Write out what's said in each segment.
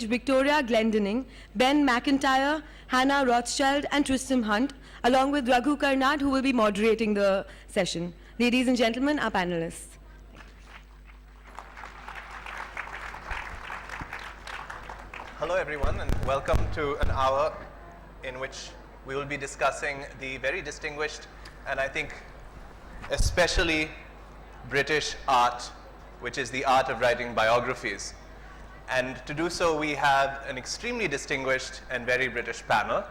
Victoria Glendinning, Ben Macintyre, Hannah Rothschild, and Tristram Hunt, along with Raghu Karnad, who will be moderating the session. Ladies and gentlemen, our panelists. Hello everyone, and welcome to an hour in which we will be discussing the very distinguished and I think especially British art, which is the art of writing biographies. And to do so, we have an extremely distinguished and very British panel,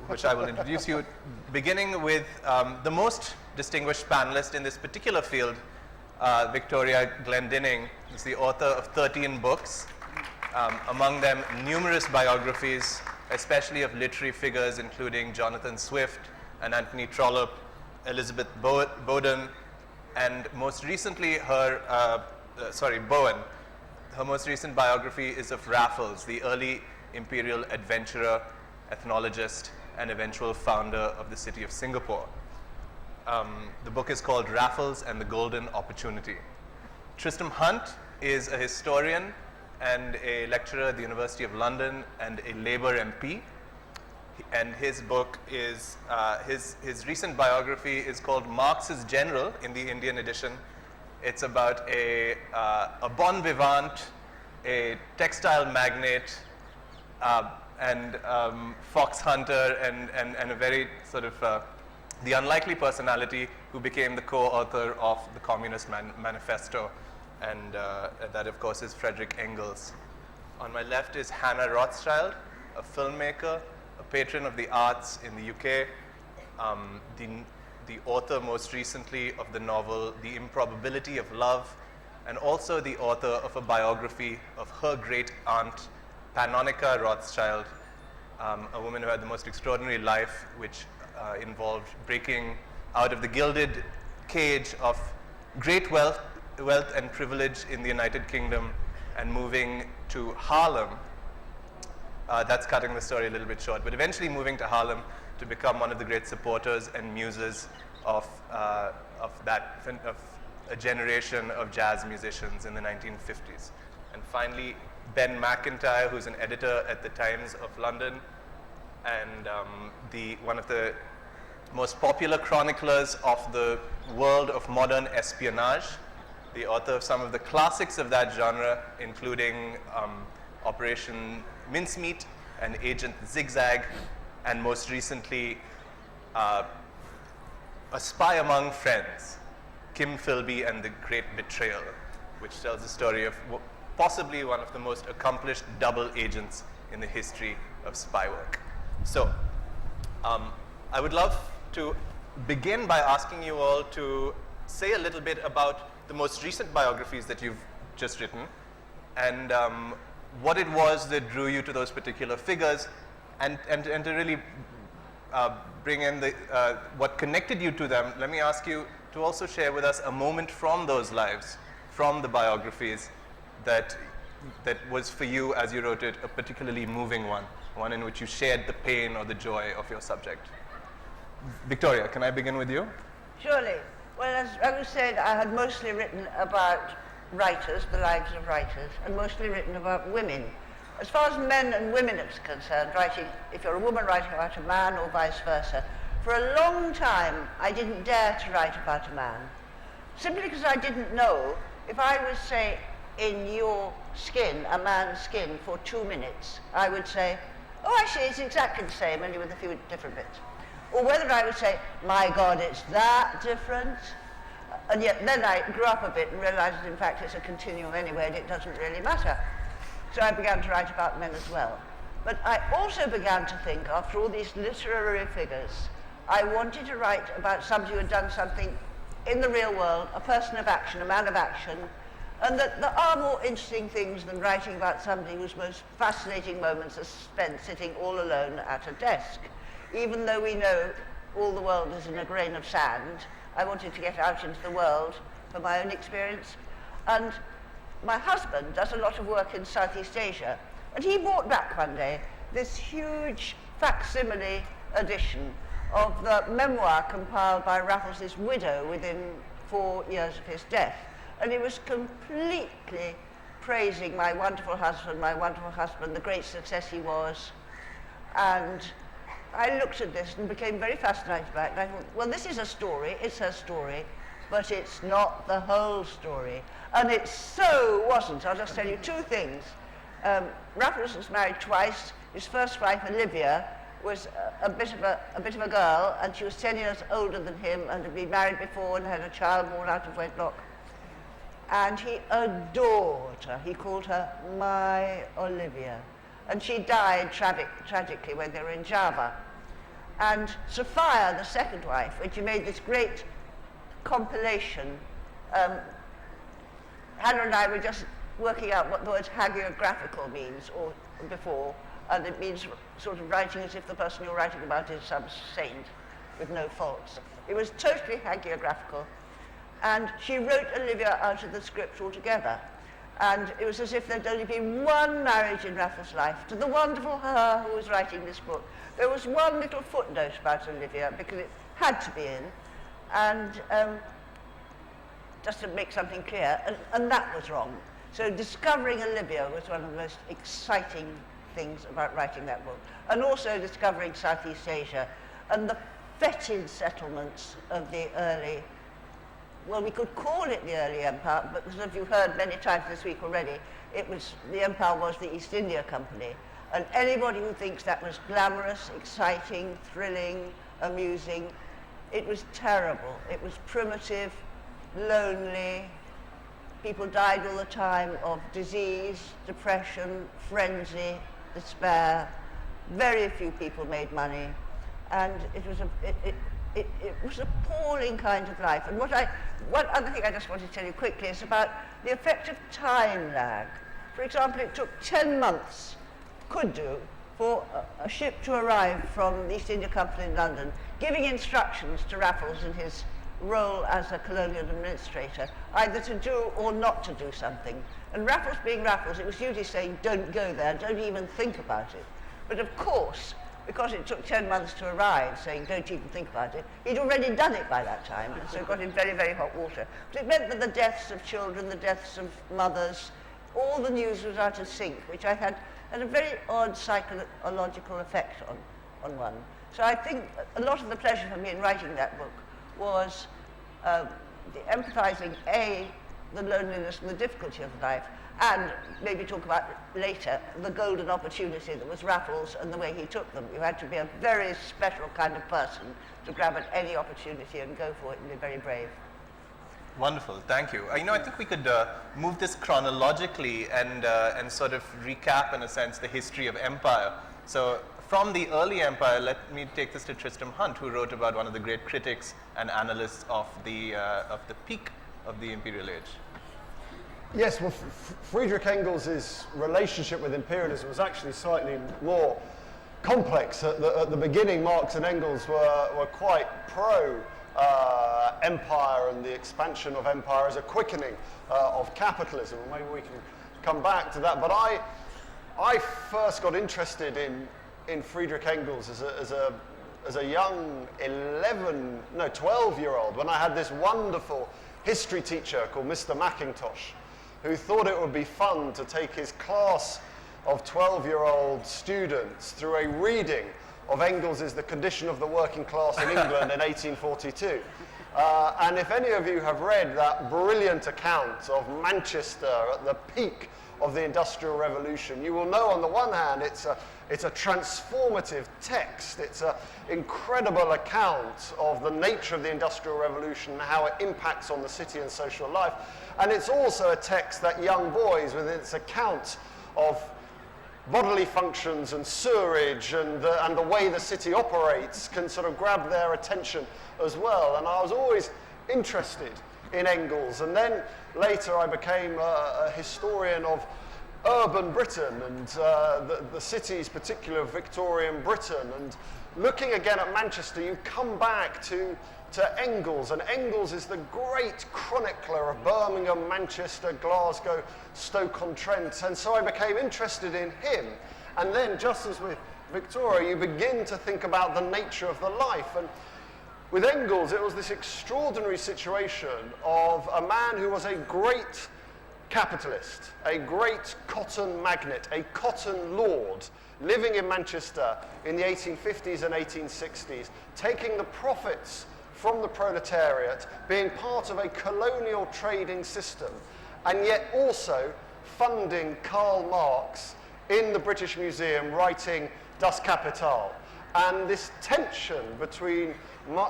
which I will introduce you, beginning with the most distinguished panelist in this particular field, Victoria Glendinning, is the author of 13 books, among them numerous biographies, especially of literary figures including Jonathan Swift and Anthony Trollope, Elizabeth Bowden, and most recently Bowen. Her most recent biography is of Raffles, the early imperial adventurer, ethnologist, and eventual founder of the city of Singapore. The book is called Raffles and the Golden Opportunity. Tristram Hunt is a historian and a lecturer at the University of London and a Labour MP. And his book is, his recent biography is called Marx's General in the Indian edition. It's about a bon vivant, a textile magnate, and fox hunter, and a very sort of the unlikely personality who became the co-author of the Communist Manifesto, and that of course is Friedrich Engels. On my left is Hannah Rothschild, a filmmaker, a patron of the arts in the UK, the author most recently of the novel The Improbability of Love, and also the author of a biography of her great aunt, Pannonica Rothschild, a woman who had the most extraordinary life, which involved breaking out of the gilded cage of great wealth and privilege in the United Kingdom and moving to Harlem. That's cutting the story a little bit short, but eventually moving to Harlem to become one of the great supporters and muses of a generation of jazz musicians in the 1950s. And finally, Ben Macintyre, who's an editor at the Times of London and one of the most popular chroniclers of the world of modern espionage, the author of some of the classics of that genre, including Operation Mincemeat and Agent Zigzag, and most recently, A Spy Among Friends, Kim Philby and the Great Betrayal, which tells the story of possibly one of the most accomplished double agents in the history of spy work. So, I would love to begin by asking you all to say a little bit about the most recent biographies that you've just written, and what it was that drew you to those particular figures, and to really bring in what connected you to them. Let me ask you to also share with us a moment from those lives, from the biographies, that was for you, as you wrote it, a particularly moving one in which you shared the pain or the joy of your subject. Victoria, can I begin with you? Surely. Well, as Raghu said, I had mostly written about writers, the lives of writers, and mostly written about women. As far as men and women are concerned, writing, if you're a woman writing about a man or vice versa, for a long time I didn't dare to write about a man, simply because I didn't know if I was, say, in your skin, a man's skin, for 2 minutes, I would say, oh, actually, it's exactly the same, only with a few different bits. Or whether I would say, my God, it's that different. And yet then I grew up a bit and realized that in fact it's a continuum anyway and it doesn't really matter. So I began to write about men as well. But I also began to think, after all these literary figures, I wanted to write about somebody who had done something in the real world, a person of action, a man of action, and that there are more interesting things than writing about somebody whose most fascinating moments are spent sitting all alone at a desk. Even though we know all the world is in a grain of sand, I wanted to get out into the world for my own experience. And my husband does a lot of work in Southeast Asia, and he brought back one day this huge facsimile edition of the memoir compiled by Raffles's widow within 4 years of his death. And it was completely praising my wonderful husband, the great success he was. And I looked at this and became very fascinated by it. And I thought, well, this is a story, it's her story, but it's not the whole story. And it so wasn't. I'll just tell you two things. Raffles was married twice. His first wife, Olivia, was a bit of a girl, and she was 10 years older than him and had been married before and had a child born out of wedlock. And he adored her. He called her my Olivia. And she died tragically when they were in Java. And Sophia, the second wife, when she made this great compilation, Hannah and I were just working out what the word hagiographical means, or before, and it means sort of writing as if the person you're writing about is some saint with no faults. It was totally hagiographical. And she wrote Olivia out of the script altogether. And it was as if there'd only been one marriage in Raffles' life, to the wonderful her who was writing this book. There was one little footnote about Olivia, because it had to be in, and just to make something clear, and that was wrong. So discovering Olivia was one of the most exciting things about writing that book. And also discovering Southeast Asia and the fetid settlements of the early, well, we could call it the early empire, but as you've heard many times this week already, the empire was the East India Company. And anybody who thinks that was glamorous, exciting, thrilling, amusing, it was terrible. It was primitive, lonely. People died all the time of disease, depression, frenzy, despair. Very few people made money. And it was an appalling kind of life. And one other thing I just want to tell you quickly is about the effect of time lag. For example, it took 10 months, could do, for a ship to arrive from the East India Company in London, giving instructions to Raffles in his role as a colonial administrator, either to do or not to do something. And Raffles being Raffles, it was usually saying, don't go there, don't even think about it. But of course, because it took 10 months to arrive, saying don't even think about it, he'd already done it by that time, and so it got in very, very hot water. But it meant that the deaths of children, the deaths of mothers, all the news was out of sync, which had a very odd psychological effect on one. So I think a lot of the pleasure for me in writing that book was empathizing, the loneliness and the difficulty of life, and maybe talk about later the golden opportunity that was Raffles and the way he took them. You had to be a very special kind of person to grab at any opportunity and go for it and be very brave. Wonderful, thank you. I think we could move this chronologically and sort of recap, in a sense, the history of empire. So from the early empire, let me take this to Tristram Hunt, who wrote about one of the great critics and analysts of the peak of the imperial age. Yes, well, Friedrich Engels' relationship with imperialism was actually slightly more complex. At the beginning, Marx and Engels were quite pro-empire and the expansion of empire as a quickening of capitalism. Maybe we can come back to that. But I first got interested in Friedrich Engels as a young 12-year-old when I had this wonderful history teacher called Mr. Macintyre, who thought it would be fun to take his class of 12-year-old students through a reading of Engels' The Condition of the Working Class in England in 1842. And if any of you have read that brilliant account of Manchester at the peak of the Industrial Revolution, you will know on the one hand it's a transformative text. It's an incredible account of the nature of the Industrial Revolution and how it impacts on the city and social life. And it's also a text that young boys, with its account of bodily functions and sewerage and the way the city operates, can sort of grab their attention as well. And I was always interested in Engels. And then later I became a historian of urban Britain and the cities, particularly Victorian Britain. And looking again at Manchester, you come back to Engels, and Engels is the great chronicler of Birmingham, Manchester, Glasgow, Stoke-on-Trent, and so I became interested in him. And then, just as with Victoria, you begin to think about the nature of the life. And with Engels, it was this extraordinary situation of a man who was a great capitalist, a great cotton magnate, a cotton lord, living in Manchester in the 1850s and 1860s, taking the profits from the proletariat, being part of a colonial trading system, and yet also funding Karl Marx in the British Museum, writing Das Kapital. And this tension between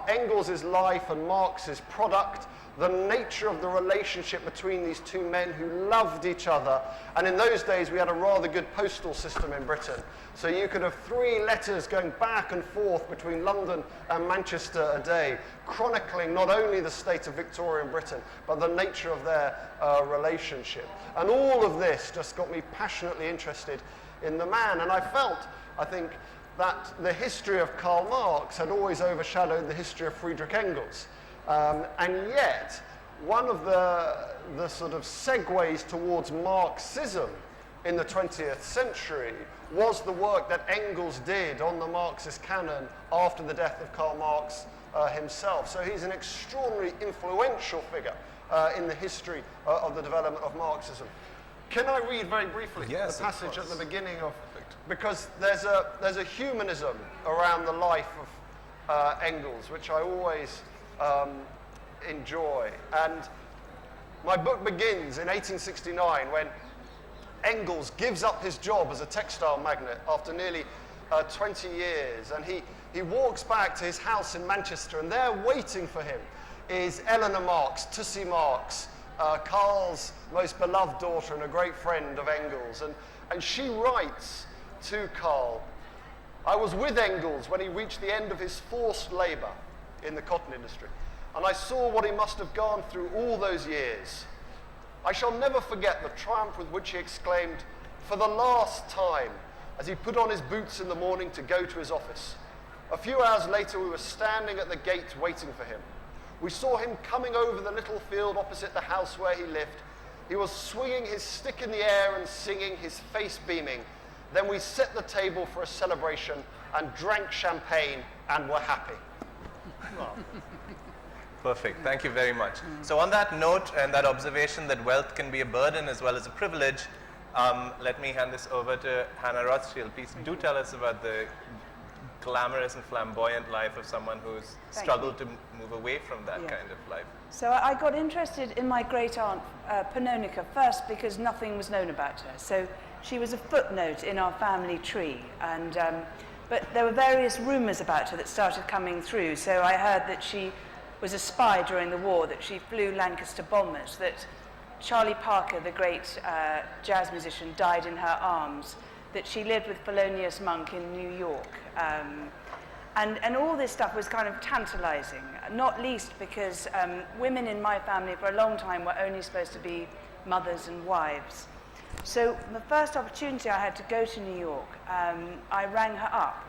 Engels' life and Marx's product, the nature of the relationship between these two men who loved each other. And in those days, we had a rather good postal system in Britain. So you could have 3 letters going back and forth between London and Manchester a day, chronicling not only the state of Victorian Britain, but the nature of their relationship. And all of this just got me passionately interested in the man. And I felt, I think, that the history of Karl Marx had always overshadowed the history of Friedrich Engels. And yet, one of the sort of segues towards Marxism in the 20th century was the work that Engels did on the Marxist canon after the death of Karl Marx himself. So he's an extraordinarily influential figure in the history of the development of Marxism. Can I read very briefly the passage at the beginning of... Because there's a humanism around the life of Engels, which I always enjoy. And my book begins in 1869 when Engels gives up his job as a textile magnate after nearly 20 years. And he walks back to his house in Manchester, and there waiting for him is Eleanor Marx, Tussie Marx, Karl's most beloved daughter and a great friend of Engels. And she writes to Karl, "I was with Engels when he reached the end of his forced labor in the cotton industry, and I saw what he must have gone through all those years. I shall never forget the triumph with which he exclaimed, 'For the last time,' as he put on his boots in the morning to go to his office. A few hours later, we were standing at the gate waiting for him. We saw him coming over the little field opposite the house where he lived. He was swinging his stick in the air and singing, his face beaming. Then we set the table for a celebration and drank champagne and were happy." Perfect. Thank you very much. So on that note and that observation that wealth can be a burden as well as a privilege, let me hand this over to Hannah Rothschild. Please do tell us about the glamorous and flamboyant life of someone who's struggled to move away from that kind of life. So I got interested in my great-aunt Pannonica first because nothing was known about her. So she was a footnote in our family tree, and but there were various rumors about her that started coming through. So I heard that she was a spy during the war, that she flew Lancaster bombers, that Charlie Parker, the great jazz musician, died in her arms, that she lived with Thelonious Monk in New York. And all this stuff was kind of tantalizing, not least because women in my family for a long time were only supposed to be mothers and wives. So the first opportunity I had to go to New York, I rang her up.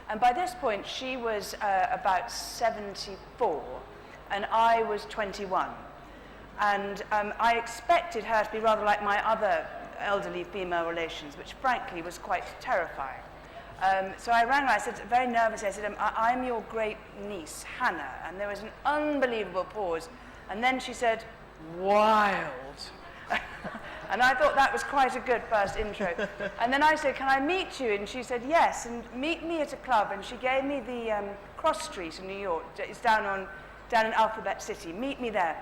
And by this point, she was about 74, and I was 21. And I expected her to be rather like my other elderly female relations, which frankly was quite terrifying. So I rang her, I said, very nervously, I said, "I'm your great niece, Hannah." And there was an unbelievable pause. And then she said, "Wild." And I thought that was quite a good first intro. And then I said, "Can I meet you?" And she said, "Yes, and meet me at a club." And she gave me the cross street in New York. It's down in Alphabet City. Meet me there.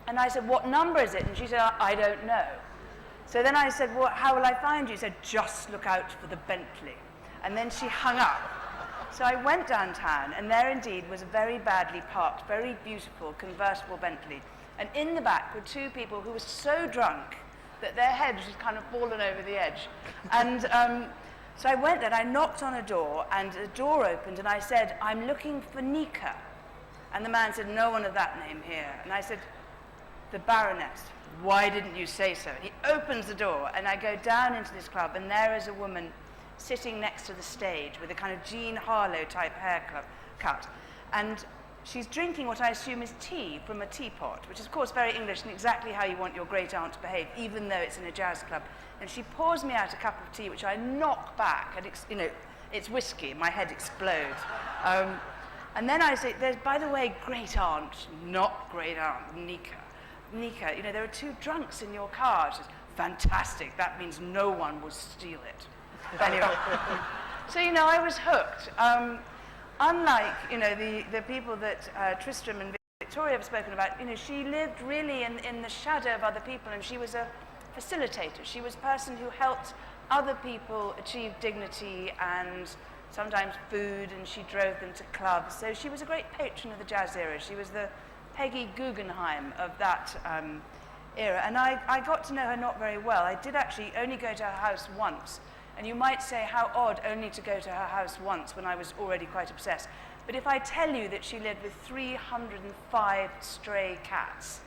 And I said, "What number is it?" And she said, "I don't know." So then I said, "Well, how will I find you?" She said, "Just look out for the Bentley." And then she hung up. So I went downtown, and there indeed was a very badly parked, very beautiful convertible Bentley. And in the back were 2 people who were so drunk that their heads had kind of fallen over the edge. And so I went there, and I knocked on a door, and the door opened, and I said, "I'm looking for Nika." And the man said, "No one of that name here." And I said, "The Baroness, why didn't you say so?" And he opens the door, and I go down into this club, and there is a woman sitting next to the stage with a kind of Jean Harlow type haircut. And she's drinking what I assume is tea from a teapot, which is, of course, very English and exactly how you want your great aunt to behave, even though it's in a jazz club. And she pours me out a cup of tea, which I knock back, and it's whiskey. My head explodes. And then I say, "There's, by the way, great aunt, not great aunt Nika. Nika, you know, there are 2 drunks in your car. She says, fantastic, that means no one will steal it. Anyway, so, you know, I was hooked. Unlike, you know, the people that Tristram and Victoria have spoken about, you know, she lived really in the shadow of other people, and she was a facilitator. She was a person who helped other people achieve dignity and sometimes food, and she drove them to clubs. So she was a great patron of the jazz era. She was the Peggy Guggenheim of that era. And I got to know her not very well. I did actually only go to her house once. And you might say, how odd only to go to her house once when I was already quite obsessed. But if I tell you that she lived with 305 stray cats,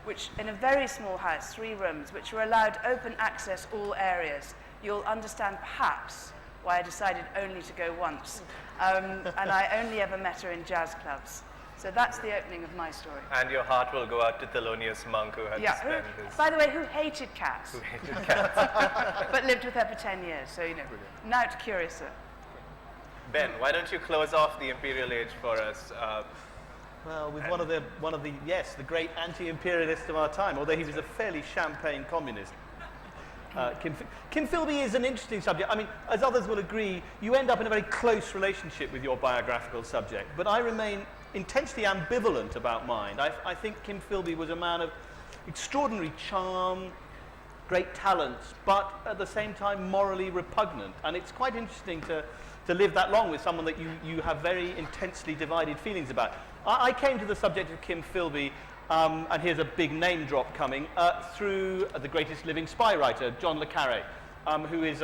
which in a very small house, 3 rooms, which were allowed open access all areas, you'll understand perhaps why I decided only to go once. And I only ever met her in jazz clubs. So that's the opening of my story. And your heart will go out to Thelonious Monk, who had to spend his... By the way, who hated cats. Who hated cats. But lived with her for 10 years, so, you know, now it's curiouser. Ben, why don't you close off the imperial age for us? Well, with one of the the great anti-imperialist of our time, although he was a fairly champagne communist. Kim Philby is an interesting subject. I mean, as others will agree, you end up in a very close relationship with your biographical subject, but I remain intensely ambivalent about mine. I think Kim Philby was a man of extraordinary charm, great talents, but at the same time morally repugnant. And it's quite interesting to live that long with someone that you have very intensely divided feelings about. I came to the subject of Kim Philby, and here's a big name drop coming, through the greatest living spy writer, John Le Carre, who is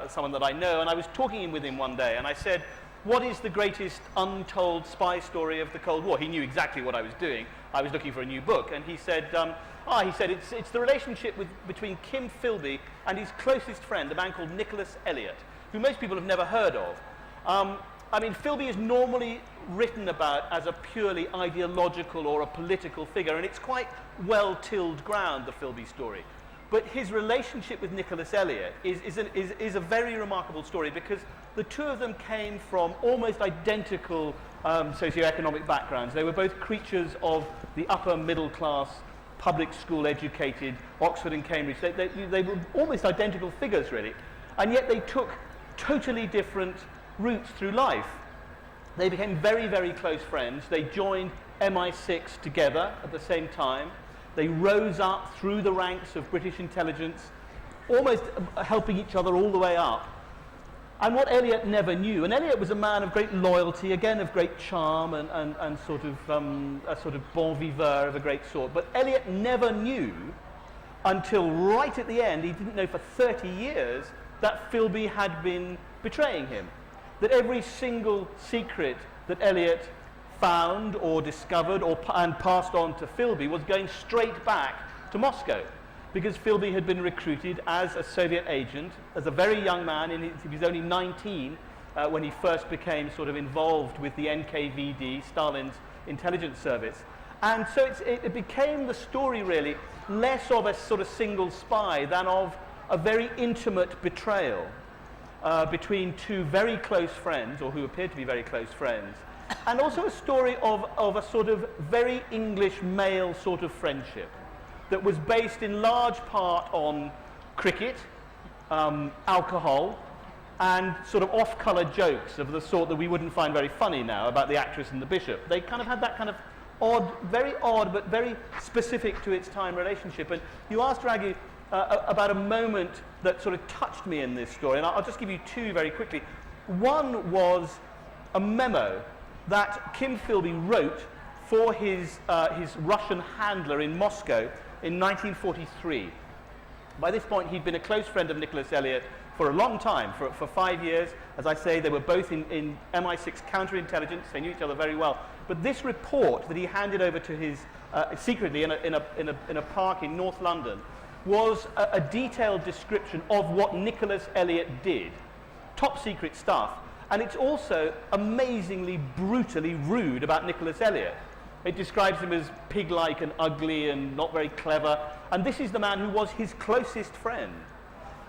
someone that I know. And I was talking with him one day, and I said, what is the greatest untold spy story of the Cold War? He knew exactly what I was doing. I was looking for a new book, and he said, it's the relationship between Kim Philby and his closest friend, a man called Nicholas Elliot, who most people have never heard of. I mean, Philby is normally written about as a purely ideological or a political figure, and it's quite well-tilled ground, the Philby story. But his relationship with Nicholas Elliot is a very remarkable story, because the 2 of them came from almost identical socioeconomic backgrounds. They were both creatures of the upper middle class, public school educated, Oxford and Cambridge. They were almost identical figures, really. And yet they took totally different routes through life. They became very, very close friends. They joined MI6 together at the same time. They rose up through the ranks of British intelligence, almost helping each other all the way up. And what Elliot never knew, and Elliot was a man of great loyalty, again of great charm and sort of a sort of bon viveur of a great sort, but Elliot never knew until right at the end, he didn't know for 30 years, that Philby had been betraying him. That every single secret that Elliot found or discovered and passed on to Philby was going straight back to Moscow, because Philby had been recruited as a Soviet agent as a very young man. He was only 19 when he first became sort of involved with the NKVD, Stalin's intelligence service. And so it became the story really less of a sort of single spy than of a very intimate betrayal between 2 very close friends, or who appeared to be very close friends, and also a story of a sort of very English male sort of friendship that was based in large part on cricket, alcohol, and sort of off-colour jokes of the sort that we wouldn't find very funny now about the actress and the bishop. They kind of had that kind of odd, very odd, but very specific to its time relationship. And you asked Raghu about a moment that sort of touched me in this story, and I'll just give you 2 very quickly. One was a memo that Kim Philby wrote for his Russian handler in Moscow in 1943. By this point, he'd been a close friend of Nicholas Elliot for a long time, for 5 years. As I say, they were both in MI6 counterintelligence. They knew each other very well. But this report that he handed over to his secretly in a park in North London was a detailed description of what Nicholas Elliot did. Top secret stuff. And it's also amazingly brutally rude about Nicholas Elliot. It describes him as pig-like and ugly and not very clever. And this is the man who was his closest friend.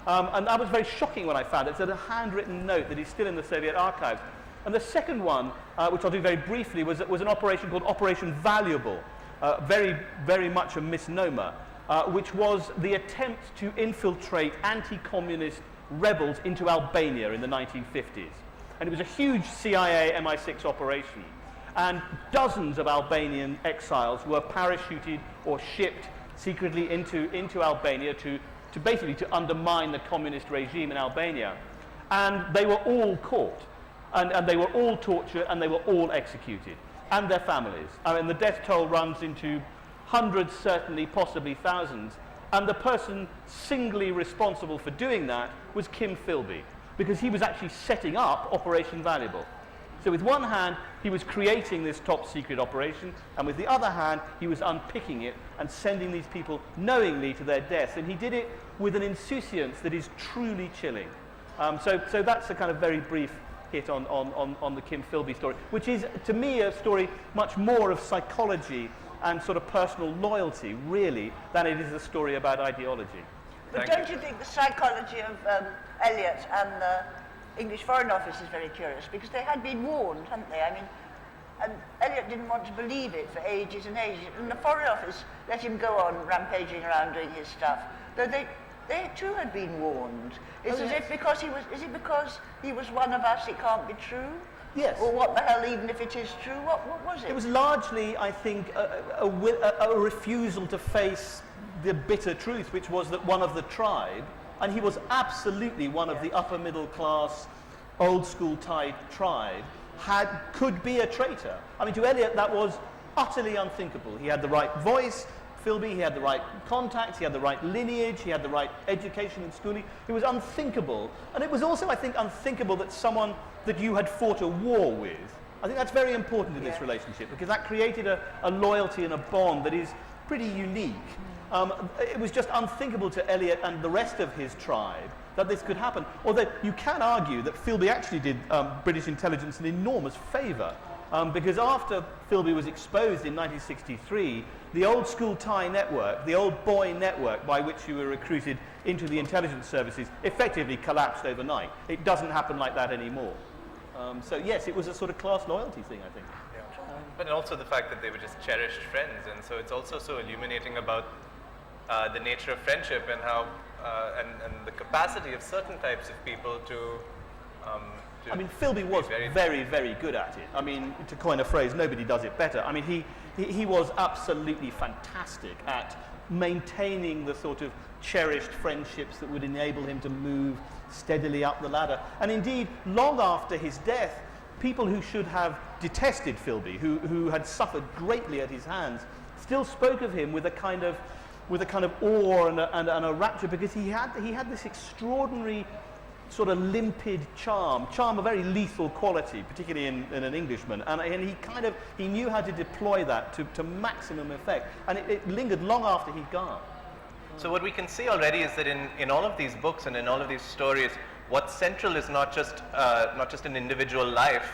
And that was very shocking when I found it. It's a handwritten note that is still in the Soviet archives. And the second one, which I'll do very briefly, was an operation called Operation Valuable, very, very much a misnomer, which was the attempt to infiltrate anti-communist rebels into Albania in the 1950s. And it was a huge CIA MI6 operation. And dozens of Albanian exiles were parachuted or shipped secretly into Albania to basically to undermine the communist regime in Albania. And they were all caught. And they were all tortured and they were all executed. And their families. I mean, the death toll runs into hundreds, certainly, possibly thousands. And the person singly responsible for doing that was Kim Philby, because he was actually setting up Operation Valuable. So with one hand, he was creating this top-secret operation, and with the other hand, he was unpicking it and sending these people knowingly to their deaths. And he did it with an insouciance that is truly chilling. So that's a kind of very brief hit on the Kim Philby story, which is, to me, a story much more of psychology and sort of personal loyalty, really, than it is a story about ideology. But don't you think the psychology of Eliot and the English Foreign Office is very curious? Because they had been warned, hadn't they? I mean, and Eliot didn't want to believe it for ages and ages. And the Foreign Office let him go on rampaging around doing his stuff. Though they too had been warned. Is it because he was one of us, it can't be true? Yes. Or what the hell, even if it is true? What was it? It was largely, I think, a refusal to face the bitter truth, which was that one of the tribe, and he was absolutely one of the upper middle class, old school type tribe, could be a traitor. I mean, to Eliot, that was utterly unthinkable. He had the right voice, Philby, he had the right contacts, he had the right lineage, he had the right education and schooling. It was unthinkable. And it was also, I think, unthinkable that someone that you had fought a war with, I think that's very important in this relationship, because that created a loyalty and a bond that is pretty unique. It was just unthinkable to Eliot and the rest of his tribe that this could happen. Although you can argue that Philby actually did British intelligence an enormous favour, because after Philby was exposed in 1963, the old school tie network, the old boy network by which you were recruited into the intelligence services, effectively collapsed overnight. It doesn't happen like that anymore. So yes, it was a sort of class loyalty thing, I think. Yeah. But also the fact that they were just cherished friends, and so it's also so illuminating about the nature of friendship and how and the capacity of certain types of people to I mean, Philby was very, very good at it. I mean, to coin a phrase, nobody does it better. I mean, he was absolutely fantastic at maintaining the sort of cherished friendships that would enable him to move steadily up the ladder. And indeed, long after his death, people who should have detested Philby, who had suffered greatly at his hands, still spoke of him with a kind of awe and a rapture, because he had this extraordinary sort of limpid charm, a very lethal quality, particularly in an Englishman, and he knew how to deploy that to maximum effect, and it lingered long after he'd gone. So what we can see already is that in all of these books and in all of these stories, what's central is not just an individual life,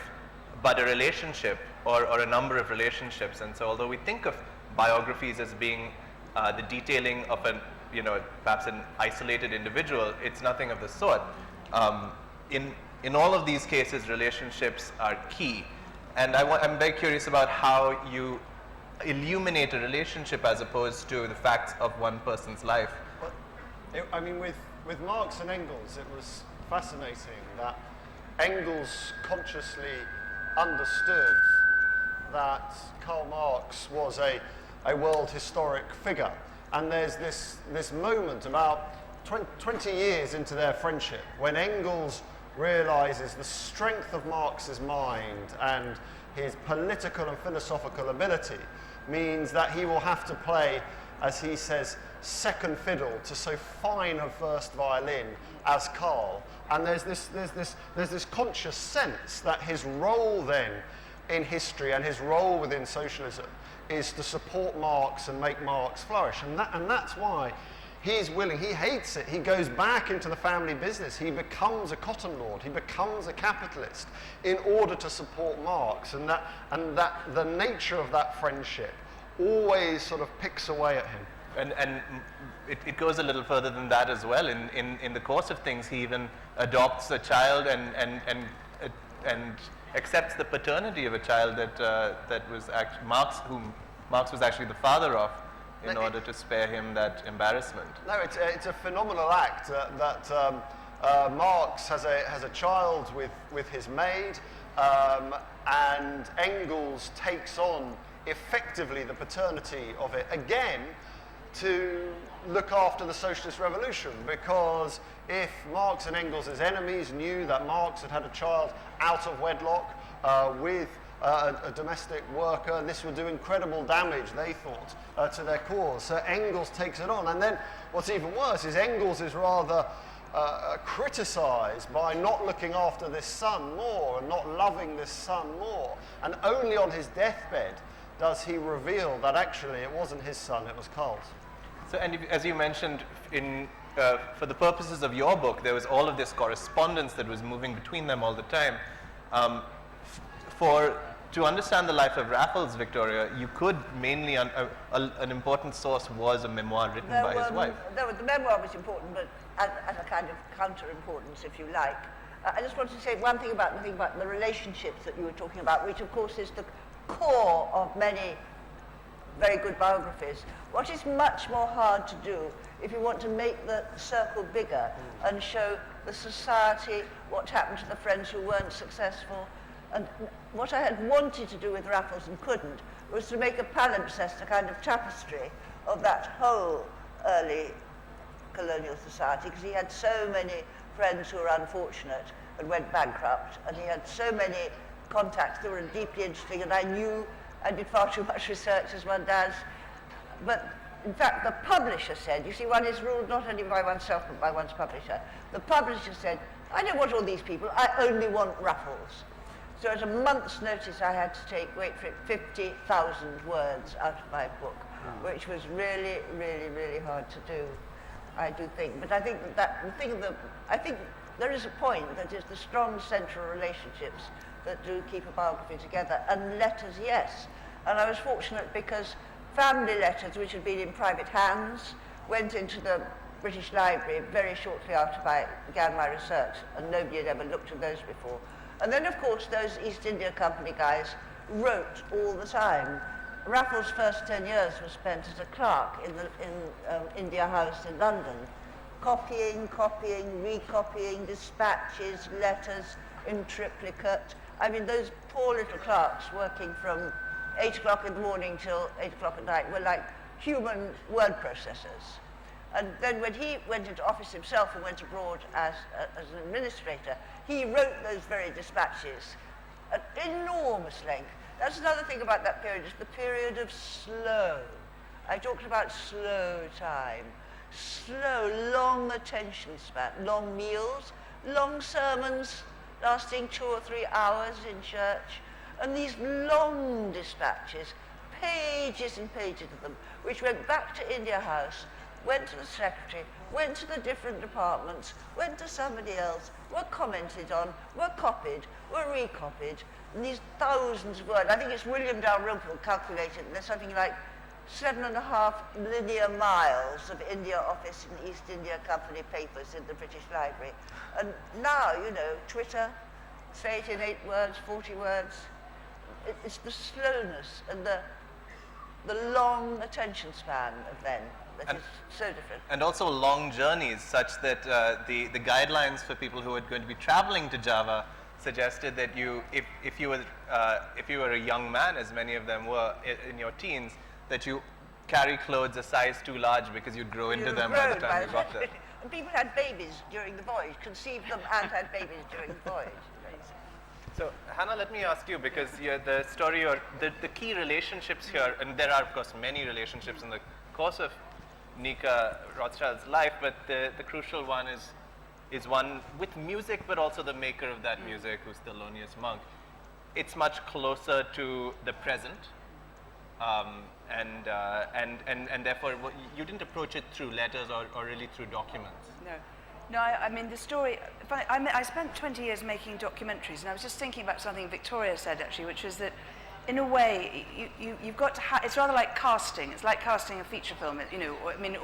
but a relationship or a number of relationships. And so although we think of biographies as being the detailing of perhaps an isolated individual, it's nothing of the sort. In all of these cases, relationships are key. And I'm very curious about how you illuminate a relationship as opposed to the facts of one person's life. I mean, with Marx and Engels, it was fascinating that Engels consciously understood that Karl Marx was a world historic figure. And there's this moment about 20 years into their friendship when Engels realizes the strength of Marx's mind and his political and philosophical ability means that he will have to play, as he says, second fiddle to so fine a first violin as Karl. And there's this conscious sense that his role then in history and his role within socialism is to support Marx and make Marx flourish. And that's why he's willing, he hates it, he goes back into the family business, he becomes a cotton lord, he becomes a capitalist in order to support Marx, and that the nature of that friendship always sort of picks away at him. And it goes a little further than that as well. In the course of things, he even adopts a child and accepts the paternity of a child that was Marx, whom Marx was actually the father of in order to spare him that embarrassment. No, it's a phenomenal act that Marx has a child with his maid, and Engels takes on effectively the paternity of it, again, to look after the socialist revolution, because if Marx and Engels' enemies knew that Marx had a child out of wedlock with a domestic worker, this would do incredible damage, they thought, to their cause. So Engels takes it on. And then what's even worse is Engels is rather criticized by not looking after this son more and not loving this son more. And only on his deathbed does he reveal that actually it wasn't his son, it was Karl's. So, and as you mentioned, for the purposes of your book, there was all of this correspondence that was moving between them all the time. To understand the life of Raffles, Victoria, you could mainly, an important source was a memoir written by his wife. The memoir was important, but as a kind of counter-importance, if you like. I just wanted to say one thing about the relationships that you were talking about, which of course is the core of many very good biographies. What is much more hard to do if you want to make the circle bigger and show the society, what happened to the friends who weren't successful. And what I had wanted to do with Raffles and couldn't was to make a palimpsest, a kind of tapestry of that whole early colonial society, because he had so many friends who were unfortunate and went bankrupt, and he had so many contacts that were deeply interesting, and I knew I did far too much research, as one does. But in fact, the publisher said, you see, one is ruled not only by oneself, but by one's publisher. The publisher said, I don't want all these people, I only want Raffles. So at a month's notice, I had to take, wait for it, 50,000 words out of my book, which was really, really, really hard to do, I do think. But I think I think there is a point that is the strong central relationships that do keep a biography together, and letters, yes. And I was fortunate because family letters, which had been in private hands, went into the British Library very shortly after I began my research, and nobody had ever looked at those before. And then, of course, those East India Company guys wrote all the time. Raffles' first 10 years was spent as a clerk in India House in London, copying, recopying, dispatches, letters in triplicate. I mean, those poor little clerks working from 8 o'clock in the morning till 8 o'clock at night were like human word processors. And then when he went into office himself and went abroad as an administrator, he wrote those very dispatches at enormous length. That's another thing about that period, is the period of slow. I talked about slow time. Slow, long attention span, long meals, long sermons lasting 2 or 3 hours in church, and these long dispatches, pages and pages of them, which went back to India House, went to the secretary, went to the different departments, went to somebody else, were commented on, were copied, were recopied, and these thousands of words. I think it's William Dalrymple calculated, there's something like 7.5 linear miles of India Office and East India Company papers in the British Library. And now, you know, Twitter, say it in 8 words, 40 words. It's the slowness and the long attention span of then that is so different. And also long journeys, such that the guidelines for people who are going to be traveling to Java suggested that if you were a young man, as many of them were in your teens, that you carry clothes a size too large because you'd grow into them by the time you got there. And people had babies during the voyage, conceived them and had babies during the voyage. So, Hannah, let me ask you, because the story or the key relationships here, and there are, of course, many relationships in the course of Nika Rothschild's life, but the crucial one is one with music, but also the maker of that music, who's the Thelonious Monk. It's much closer to the present, and therefore you didn't approach it through letters or really through documents. No, I mean, the story, I spent 20 years making documentaries, and I was just thinking about something Victoria said, actually, which was that, in a way, you've got to it's rather like casting. It's like casting a feature film, you know,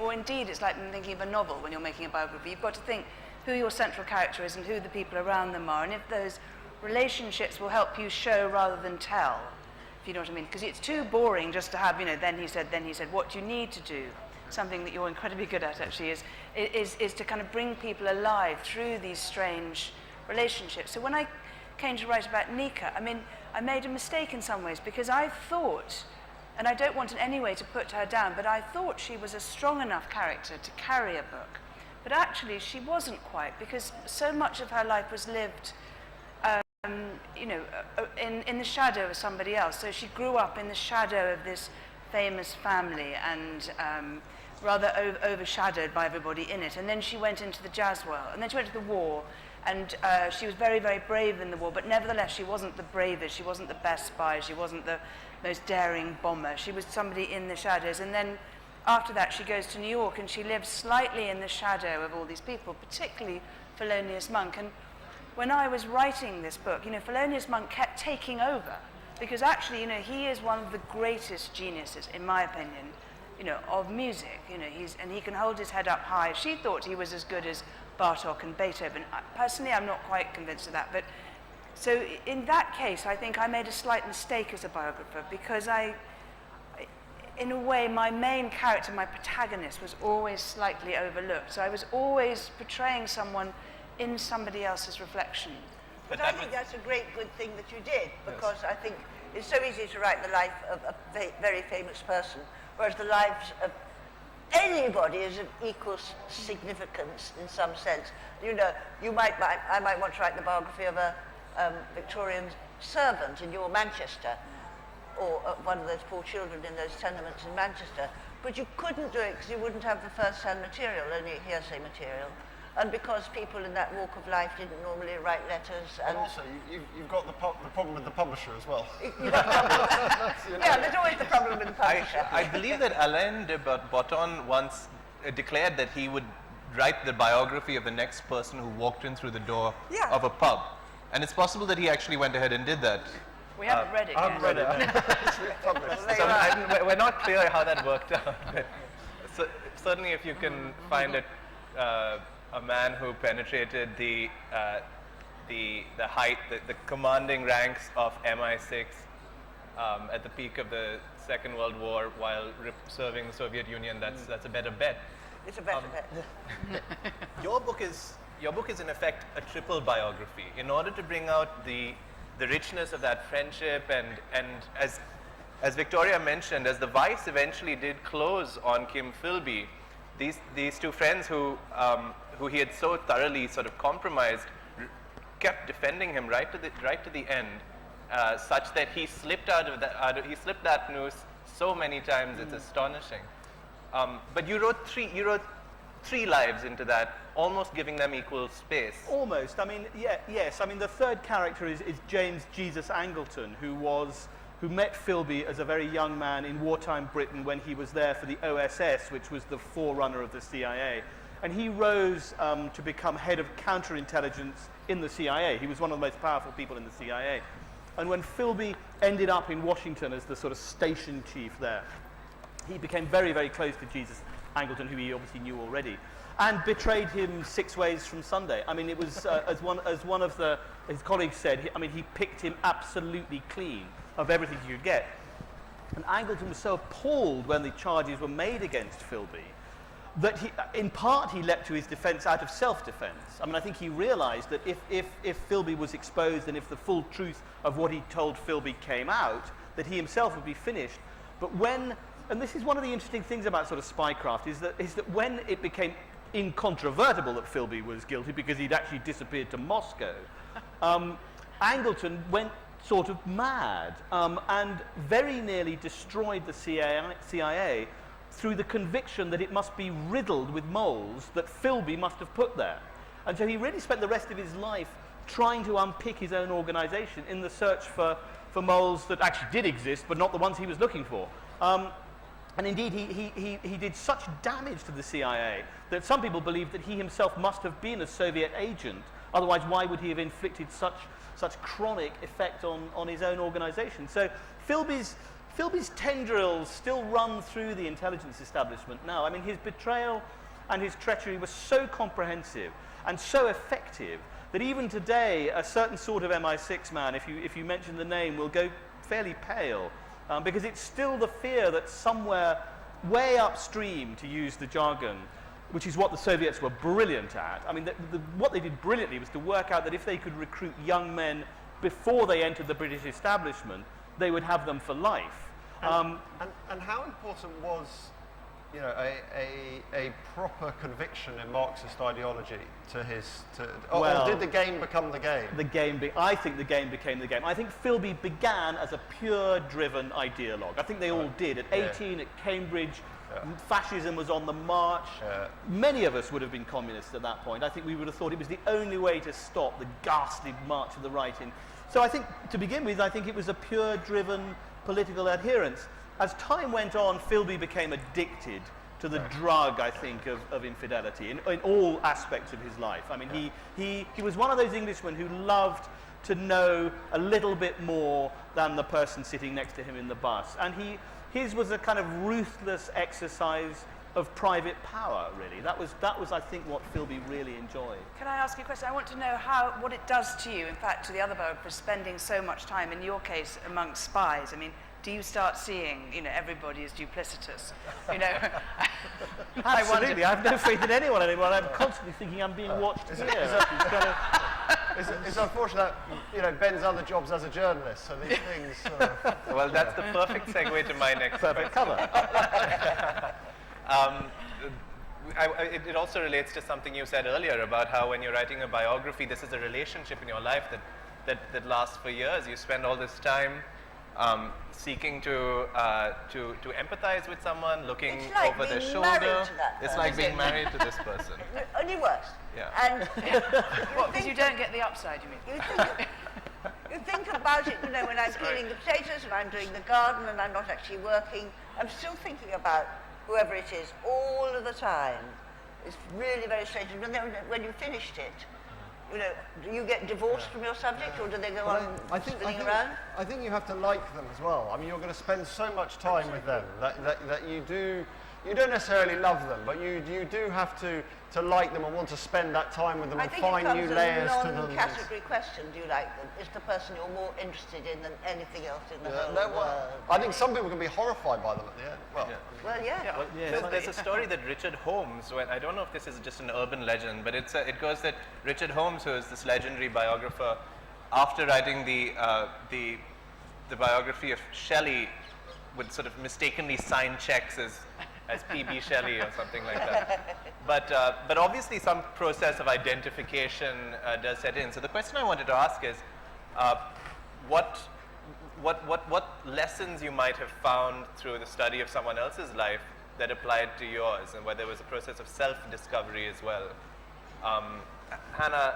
or indeed it's like thinking of a novel when you're making a biography. You've got to think who your central character is and who the people around them are, and if those relationships will help you show rather than tell. if you know what I mean. Because it's too boring just to have, you know, then he said. What you need to do, something that you're incredibly good at actually, is to kind of bring people alive through these strange relationships. So when I came to write about Nika, I mean, I made a mistake in some ways because I thought, and I don't want in any way to put her down, but I thought she was a strong enough character to carry a book. But actually she wasn't quite, because so much of her life was lived you know, in the shadow of somebody else. So she grew up in the shadow of this famous family and rather overshadowed by everybody in it. And then she went into the jazz world, and then she went to the war, and she was very, very brave in the war, but nevertheless she wasn't the bravest, she wasn't the best spy, she wasn't the most daring bomber. She was somebody in the shadows. And then after that she goes to New York, and she lives slightly in the shadow of all these people, particularly Thelonious Monk. And when I was writing this book, you know, Thelonious Monk kept taking over, because actually, you know, he is one of the greatest geniuses, in my opinion, you know, of music. You know, and he can hold his head up high. She thought he was as good as Bartók and Beethoven. Personally, I'm not quite convinced of that. But so in that case, I think I made a slight mistake as a biographer, because in a way, my main character, my protagonist, was always slightly overlooked. So I was always portraying someone in somebody else's reflection. But I think that's a great good thing that you did, because yes. I think it's so easy to write the life of a very famous person, whereas the lives of anybody is of equal significance in some sense. You know, I might want to write the biography of a Victorian servant in your Manchester, or one of those poor children in those tenements in Manchester, but you couldn't do it because you wouldn't have the first-hand material, only hearsay material. And because people in that walk of life didn't normally write letters. And also, you've got the problem with the publisher as well. Yeah, there's always the problem with the publisher. I believe that Alain De Botton once declared that he would write the biography of the next person who walked in through the door of a pub. And it's possible that he actually went ahead and did that. We haven't read it yet. I haven't read it. So we're not clear how that worked out. So, certainly if you can find it, a man who penetrated the height, the commanding ranks of MI6 at the peak of the Second World War while serving the Soviet Union, that's a better bet. It's a better bet. Your book is in effect a triple biography. In order to bring out the richness of that friendship, and as Victoria mentioned, as the Vice eventually did close on Kim Philby, these two friends who he had so thoroughly sort of compromised kept defending him right to the end, such that he slipped that noose so many times it's astonishing. But you wrote three lives into that, almost giving them equal space. Almost. I mean, yes. I mean, the third character is James Jesus Angleton, who met Philby as a very young man in wartime Britain when he was there for the OSS, which was the forerunner of the CIA. And he rose to become head of counterintelligence in the CIA. He was one of the most powerful people in the CIA. And when Philby ended up in Washington as the sort of station chief there, he became very, very close to Jesus Angleton, who he obviously knew already, and betrayed him 6 ways from Sunday. I mean, it was, as one of his colleagues said, he picked him absolutely clean of everything you could get. And Angleton was so appalled when the charges were made against Philby that in part he leapt to his defense out of self-defense. I mean, I think he realized that if Philby was exposed and if the full truth of what he told Philby came out, that he himself would be finished. But and this is one of the interesting things about sort of spycraft, is that when it became incontrovertible that Philby was guilty because he'd actually disappeared to Moscow, Angleton went sort of mad and very nearly destroyed the CIA through the conviction that it must be riddled with moles that Philby must have put there. And so he really spent the rest of his life trying to unpick his own organization in the search for moles that actually did exist, but not the ones he was looking for. And indeed, he did such damage to the CIA that some people believe that he himself must have been a Soviet agent. Otherwise, why would he have inflicted such chronic effect on his own organization? So Philby's tendrils still run through the intelligence establishment now. I mean, his betrayal and his treachery were so comprehensive and so effective that even today, a certain sort of MI6 man, if you mention the name, will go fairly pale, because it's still the fear that somewhere way upstream, to use the jargon, which is what the Soviets were brilliant at. I mean, what they did brilliantly was to work out that if they could recruit young men before they entered the British establishment, they would have them for life. And how important was, you know, a proper conviction in Marxist ideology to his, or did the game become the game? I think the game became the game. I think Philby began as a pure driven ideologue. I think they all did. At 18 at Cambridge, fascism was on the march. Many of us would have been communists at that point. I think we would have thought it was the only way to stop the ghastly march of the right in. So I think, to begin with, I think it was a pure driven political adherence. As time went on, Philby became addicted to the drug, I think, of infidelity in all aspects of his life. I mean, he was one of those Englishmen who loved to know a little bit more than the person sitting next to him in the bus. And his was a kind of ruthless exercise of private power, really. That was, I think, what Philby really enjoyed. Can I ask you a question? I want to know what it does to you, in fact, to the other biographers, spending so much time, in your case, amongst spies. I mean, do you start seeing, you know, everybody is duplicitous? You know, absolutely. I have no faith in anyone anymore. I'm constantly thinking I'm being watched here. It's unfortunate, you know, Ben's other jobs as a journalist, so these things. Well, that's the perfect segue to my next perfect cover. It also relates to something you said earlier about how when you're writing a biography, this is a relationship in your life that lasts for years. You spend all this time seeking to empathize with someone, looking like over their being shoulder. married to that It's like being married to this person. Only worse. Yeah. And Because you don't get the upside, you mean? You think about it, you know, when I'm peeling the potatoes and I'm doing the garden and I'm not actually working, I'm still thinking about whoever it is all of the time. It's really very strange. And then when you finished it, you know, do you get divorced from your subject, or do they go on spinning around? I think you have to like them as well. I mean, you're going to spend so much time with them that you don't necessarily love them, but you do have to like them and want to spend that time with them and find new layers to them. I think it becomes a non-category question, do you like them? Is the person you're more interested in than anything else in the whole world? I think some people can be horrified by them at the end. Well, yeah. There's a story that Richard Holmes, I don't know if this is just an urban legend, but it goes that Richard Holmes, who is this legendary biographer, after writing the biography of Shelley, would sort of mistakenly sign checks as P.B. Shelley or something like that. But obviously some process of identification does set in. So the question I wanted to ask is, what lessons you might have found through the study of someone else's life that applied to yours, and whether there was a process of self-discovery as well. Hannah,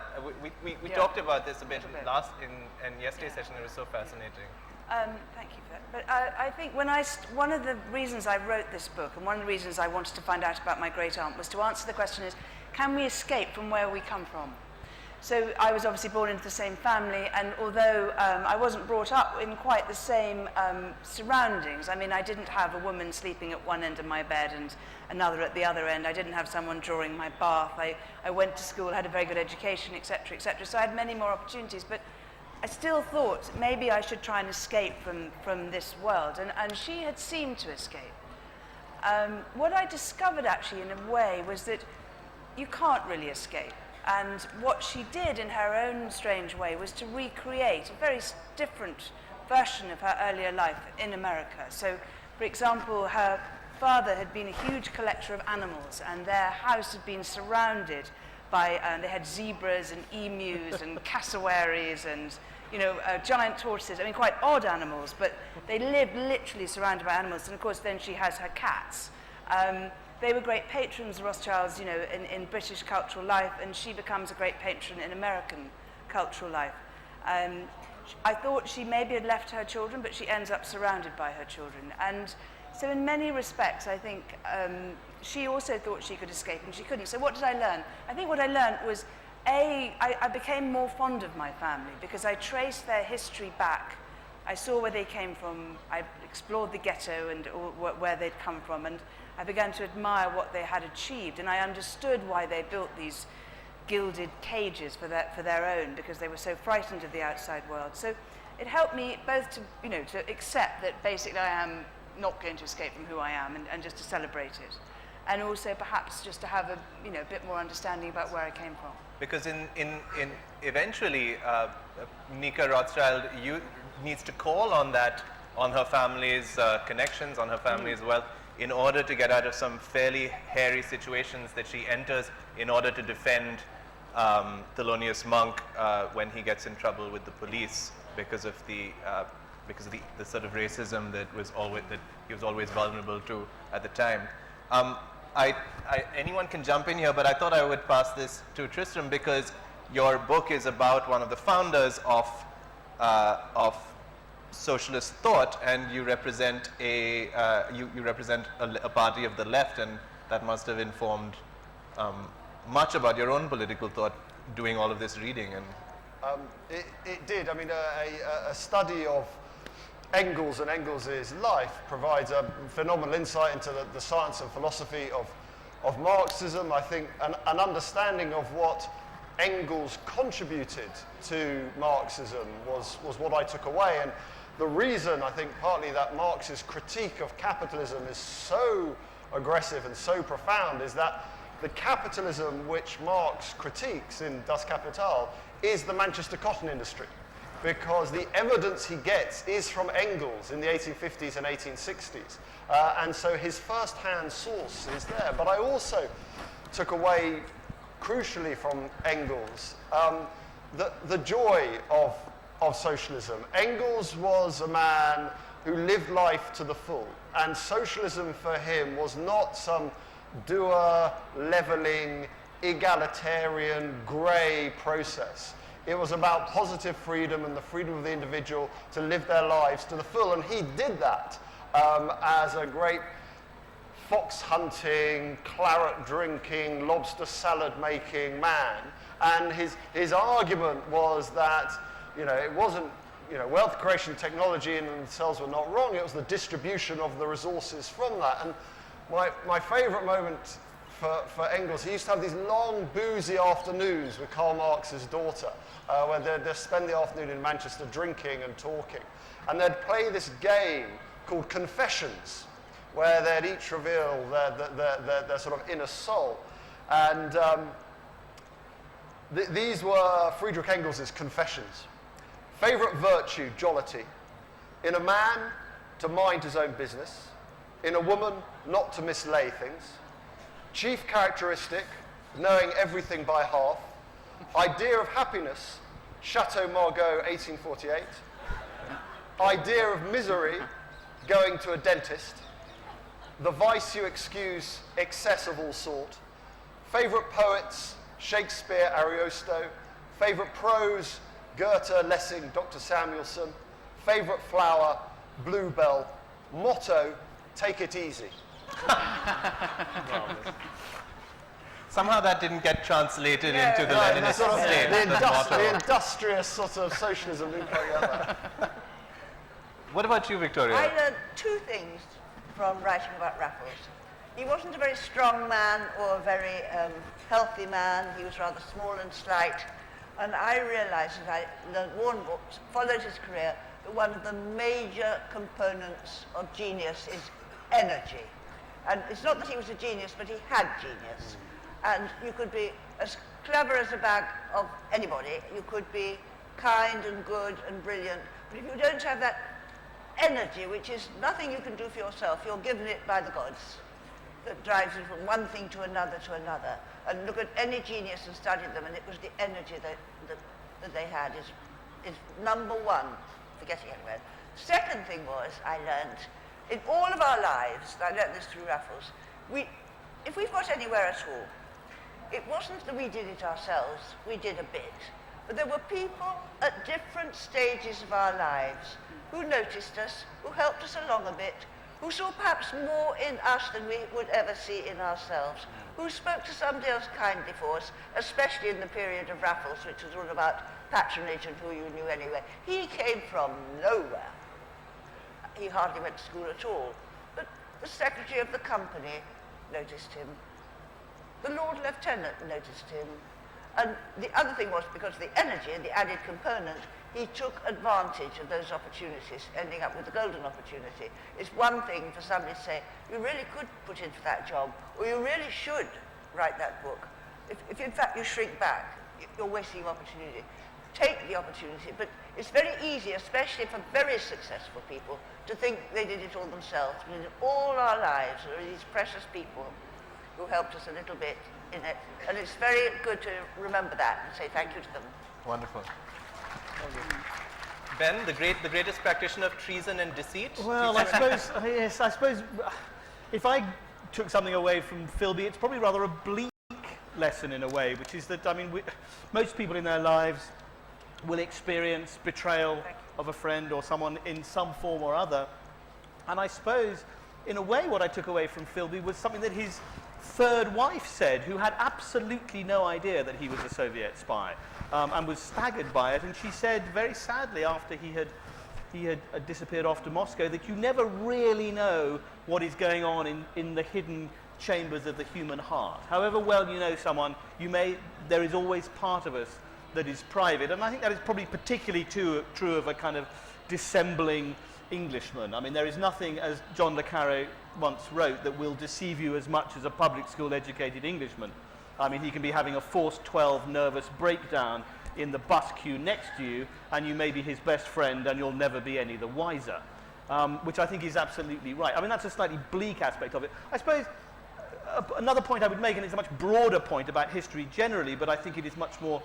we talked about this a bit in yesterday's session. It was so fascinating. Thank you for that. But I think one of the reasons I wrote this book, and one of the reasons I wanted to find out about my great aunt, was to answer the question is, can we escape from where we come from? So I was obviously born into the same family, and although I wasn't brought up in quite the same surroundings, I mean, I didn't have a woman sleeping at one end of my bed and another at the other end. I didn't have someone drawing my bath. I went to school, had a very good education, etc., etc. So I had many more opportunities, but I still thought maybe I should try and escape from this world, and she had seemed to escape. What I discovered actually in a way was that you can't really escape, and what she did in her own strange way was to recreate a very different version of her earlier life in America. So, for example, her father had been a huge collector of animals, and their house had been surrounded by, they had zebras and emus and cassowaries and, you know, giant tortoises. I mean, quite odd animals, but they lived literally surrounded by animals. And of course, then she has her cats. They were great patrons, the Rothschilds, you know, in British cultural life, and she becomes a great patron in American cultural life. I thought she maybe had left her children, but she ends up surrounded by her children. And so in many respects, I think she also thought she could escape, and she couldn't. So what did I learn? I think what I learned was, I became more fond of my family because I traced their history back. I saw where they came from. I explored the ghetto and where they'd come from, and I began to admire what they had achieved, and I understood why they built these gilded cages for their own, because they were so frightened of the outside world. So it helped me both to, you know, to accept that basically I am not going to escape from who I am and just to celebrate it. And also perhaps just to have a, you know, a bit more understanding about where I came from. Because eventually, Nika Rothschild needs to call on that, on her family's connections, on her family's wealth, in order to get out of some fairly hairy situations that she enters in order to defend Thelonious Monk when he gets in trouble with the police because of the sort of racism that he was always vulnerable to at the time. Anyone can jump in here, but I thought I would pass this to Tristram because your book is about one of the founders of socialist thought, and you represent a party of the left, and that must have informed much about your own political thought doing all of this reading. And it did. I mean, a study of Engels and Engels' life provides a phenomenal insight into the science and philosophy of Marxism. I think an understanding of what Engels contributed to Marxism was what I took away. And the reason, I think, partly that Marx's critique of capitalism is so aggressive and so profound is that the capitalism which Marx critiques in Das Kapital is the Manchester cotton industry, because the evidence he gets is from Engels in the 1850s and 1860s. And so his first-hand source is there. But I also took away, crucially from Engels, the joy of socialism. Engels was a man who lived life to the full, and socialism for him was not some doer, leveling, egalitarian, grey process. It was about positive freedom and the freedom of the individual to live their lives to the full, and he did that as a great fox hunting, claret drinking, lobster salad making man. And his argument was that, you know, it wasn't, you know, wealth creation technology in themselves were not wrong, it was the distribution of the resources from that. And my favourite moment for Engels, he used to have these long boozy afternoons with Karl Marx's daughter, where they'd spend the afternoon in Manchester drinking and talking. And they'd play this game called Confessions, where they'd each reveal their sort of inner soul. And these were Friedrich Engels' confessions. Favourite virtue, jollity. In a man, to mind his own business. In a woman, not to mislay things. Chief characteristic, knowing everything by half. Idea of happiness, Chateau Margaux, 1848. Idea of misery, going to a dentist. The vice you excuse, excess of all sort. Favourite poets, Shakespeare, Ariosto. Favourite prose, Goethe, Lessing, Dr. Samuelson. Favourite flower, bluebell. Motto, take it easy. Somehow that didn't get translated into the Leninist state. The industrious sort of socialism didn't quite get that. What about you, Victoria? I learned two things from writing about Raffles. He wasn't a very strong man or a very healthy man. He was rather small and slight. And I realized as I learned more and more, followed his career, that one of the major components of genius is energy. And it's not that he was a genius, but he had genius. And you could be as clever as a bag of anybody. You could be kind and good and brilliant. But if you don't have that energy, which is nothing you can do for yourself, you're given it by the gods, that drives you from one thing to another to another. And look at any genius and study them, and it was the energy that they had is number one, forgetting everywhere. Second thing was, I learned, in all of our lives, and I learned this through Raffles, if we've got anywhere at all, it wasn't that we did it ourselves, we did a bit. But there were people at different stages of our lives who noticed us, who helped us along a bit, who saw perhaps more in us than we would ever see in ourselves, who spoke to somebody else kindly for us, especially in the period of Raffles, which was all about patronage and who you knew anyway. He came from nowhere. He hardly went to school at all. But the secretary of the company noticed him. The Lord Lieutenant noticed him. And the other thing was, because of the energy and the added component, he took advantage of those opportunities, ending up with the golden opportunity. It's one thing for somebody to say, you really could put in for that job, or you really should write that book. If in fact you shrink back, you're wasting your opportunity. Take the opportunity, but it's very easy, especially for very successful people, to think they did it all themselves. And in all our lives, there are these precious people who helped us a little bit in it, and it's very good to remember that and say thank you to them. Wonderful. Ben, the greatest practitioner of treason and deceit. Well, I suppose, yes, I suppose if I took something away from Philby, it's probably rather a bleak lesson in a way, which is that, I mean, most people in their lives will experience betrayal of a friend or someone in some form or other. And I suppose, in a way, what I took away from Philby was something that his third wife said, who had absolutely no idea that he was a Soviet spy, and was staggered by it. And she said, very sadly, after he had disappeared off to Moscow, that you never really know what is going on in the hidden chambers of the human heart. However well you know someone, there is always part of us that is private. And I think that is probably particularly true of a kind of dissembling Englishman. I mean, there is nothing, as John Lecarre once wrote, that will deceive you as much as a public school educated Englishman. I mean, he can be having a forced 12 nervous breakdown in the bus queue next to you, and you may be his best friend, and you'll never be any the wiser. Which I think is absolutely right. I mean, that's a slightly bleak aspect of it. I suppose another point I would make, and it's a much broader point about history generally, but I think it is much more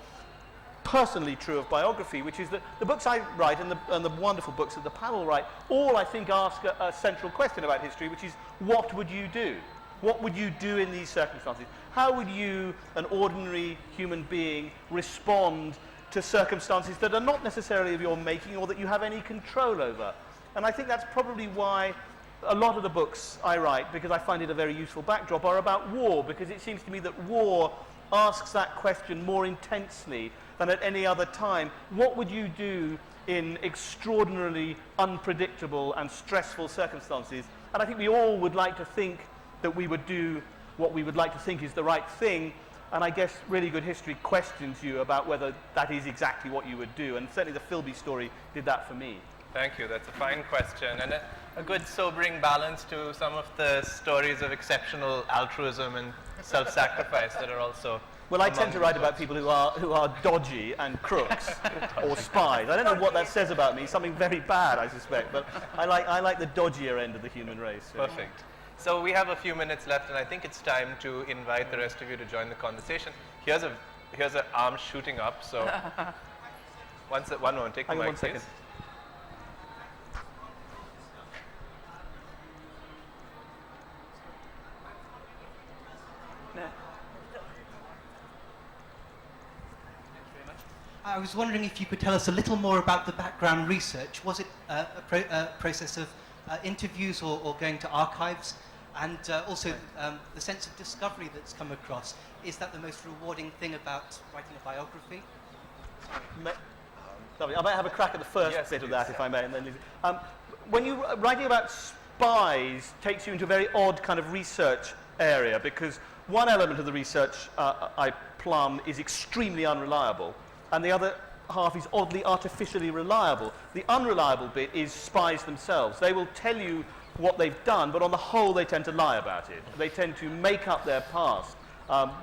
personally true of biography, which is that the books I write and the wonderful books that the panel write all, I think, ask a central question about history, which is, what would you do? What would you do in these circumstances? How would you, an ordinary human being, respond to circumstances that are not necessarily of your making or that you have any control over? And I think that's probably why a lot of the books I write, because I find it a very useful backdrop, are about war, because it seems to me that war asks that question more intensely than at any other time. What would you do in extraordinarily unpredictable and stressful circumstances? And I think we all would like to think that we would do what we would like to think is the right thing, and I guess really good history questions you about whether that is exactly what you would do, and certainly the Philby story did that for me. Thank you. That's a fine question, and a good sobering balance to some of the stories of exceptional altruism and self-sacrifice that are also. Well, I tend to write about people who are dodgy and crooks or spies. I don't know what that says about me. Something very bad, I suspect. But I like the dodgier end of the human race. Really. Perfect. So we have a few minutes left, and I think it's time to invite the rest of you to join the conversation. Here's an arm shooting up. So one moment, take the mic, please. I was wondering if you could tell us a little more about the background research. Was it a process of interviews or going to archives? And also the sense of discovery that's come across. Is that the most rewarding thing about writing a biography? I might have a crack at the first bit of that, if I may. And then when you're writing about spies, takes you into a very odd kind of research area, because one element of the research I plumb is extremely unreliable, and the other half is oddly artificially reliable. The unreliable bit is spies themselves. They will tell you what they've done, but on the whole they tend to lie about it. They tend to make up their past.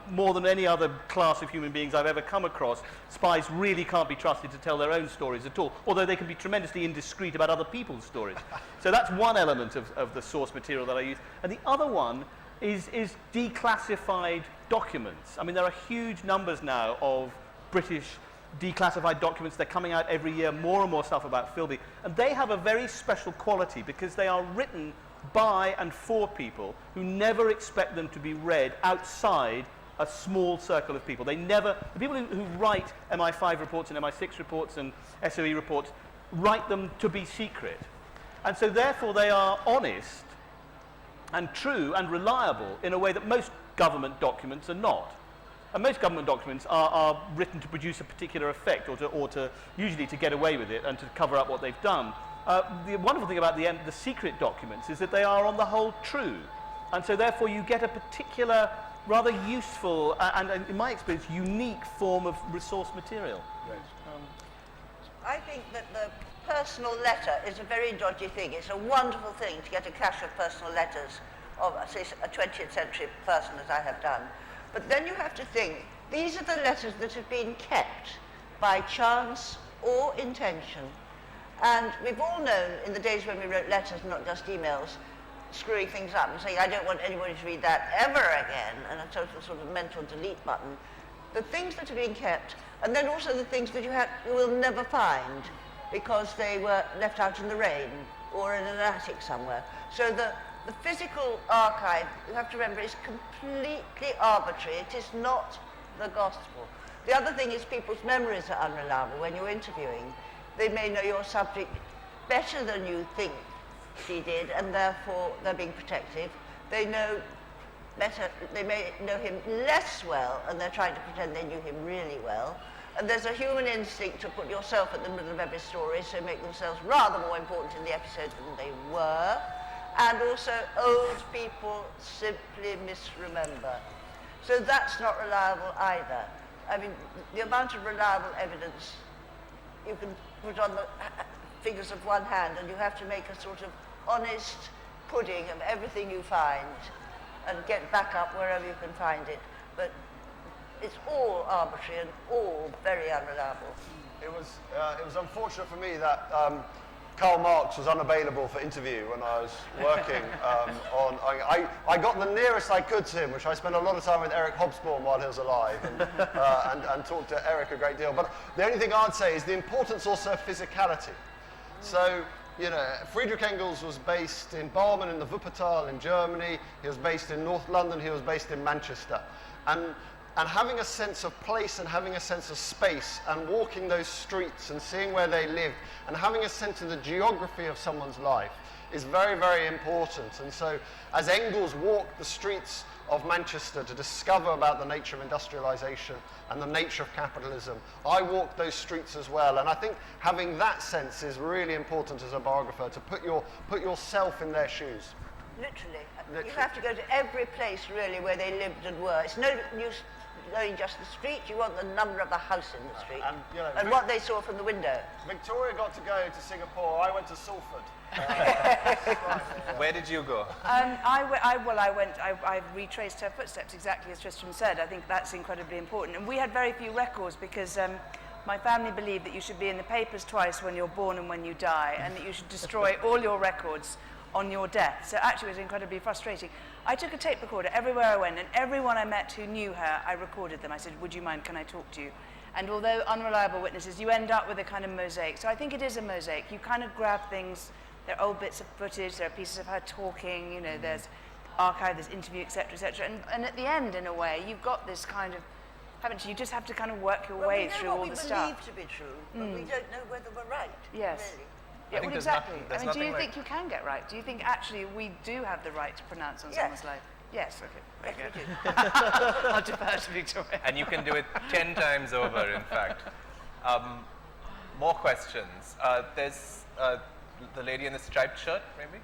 More than any other class of human beings I've ever come across, spies really can't be trusted to tell their own stories at all, although they can be tremendously indiscreet about other people's stories. So that's one element of the source material that I use. And the other one is declassified documents. I mean, there are huge numbers now of British declassified documents. They're coming out every year, more and more stuff about Philby. And they have a very special quality because they are written by and for people who never expect them to be read outside a small circle of people. The people who write MI5 reports and MI6 reports and SOE reports write them to be secret. And so therefore they are honest and true and reliable in a way that most government documents are not. And most government documents are written to produce a particular effect, or to usually to get away with it and to cover up what they've done. The wonderful thing about the secret documents is that they are on the whole true. And so therefore you get a particular rather useful and, in my experience, unique form of resource material. I think that the personal letter is a very dodgy thing. It's a wonderful thing to get a cache of personal letters of, say, a 20th century person, as I have done. But then you have to think, these are the letters that have been kept by chance or intention. And we've all known in the days when we wrote letters, not just emails, screwing things up and saying, I don't want anybody to read that ever again, and a total sort of mental delete button. The things that are being kept, and then also the things that you will never find because they were left out in the rain or in an attic somewhere. So the physical archive, you have to remember, is completely arbitrary. It is not the gospel. The other thing is people's memories are unreliable when you're interviewing. They may know your subject better than you think she did, and therefore they're being protective. They know better, they may know him less well, and they're trying to pretend they knew him really well. And there's a human instinct to put yourself at the middle of every story, so make themselves rather more important in the episode than they were. And also, old people simply misremember. So that's not reliable either. I mean, the amount of reliable evidence you can put on the fingers of one hand, and you have to make a sort of honest pudding of everything you find and get back up wherever you can find it. But it's all arbitrary and all very unreliable. It was unfortunate for me that Karl Marx was unavailable for interview when I was working on. I got the nearest I could to him, which I spent a lot of time with Eric Hobsbawm while he was alive, and talked to Eric a great deal. But the only thing I'd say is the importance also of physicality. So, you know, Friedrich Engels was based in Barmen in the Wuppertal in Germany. He was based in North London. He was based in Manchester. And having a sense of place and having a sense of space and walking those streets and seeing where they lived and having a sense of the geography of someone's life is very, very important. And so as Engels walked the streets of Manchester to discover about the nature of industrialization and the nature of capitalism, I walked those streets as well. And I think having that sense is really important as a biographer, to put yourself in their shoes. Literally. You have to go to every place, really, where they lived and were. It's no use knowing just the street. You want the number of the house in the street and what they saw from the window. Victoria got to go to Singapore. I went to Salford. Where did you go? I retraced her footsteps exactly as Tristram said. I think that's incredibly important. And we had very few records because my family believed that you should be in the papers twice when you're born and when you die, and that you should destroy all your records on your death. So actually it was incredibly frustrating. I took a tape recorder everywhere I went, and everyone I met who knew her, I recorded them. I said, would you mind, can I talk to you? And although unreliable witnesses, you end up with a kind of mosaic. So I think it is a mosaic. You kind of grab things, there are old bits of footage, there are pieces of her talking, you know, there's archive, there's interview, etc., etc. And at the end, in a way, you've got this kind of, haven't you? You just have to kind of work your way through all the stuff. We believe to be true, but we don't know whether we're right. Yes. Really. Yeah, well, exactly. I mean, do you think you can get right? Do you think actually we do have the right to pronounce on someone's life? Yes, okay. Yes, we do. I'll defer to Victoria. And you can do it 10 times over, in fact. More questions. There's the lady in the striped shirt, maybe?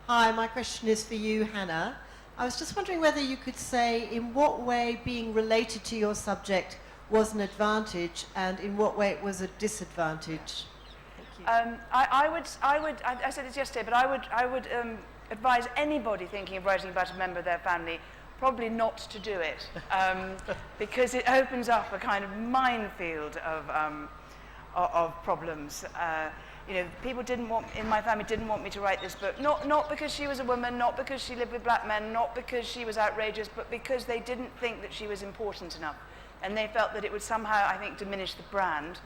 Hi, my question is for you, Hannah. I was just wondering whether you could say in what way being related to your subject was an advantage, and in what way it was a disadvantage. Thank you. I said this yesterday, but I would advise anybody thinking of writing about a member of their family probably not to do it, because it opens up a kind of minefield of problems. You know, people in my family didn't want me to write this book, not because she was a woman, not because she lived with black men, not because she was outrageous, but because they didn't think that she was important enough. And they felt that it would somehow, I think, diminish the brand.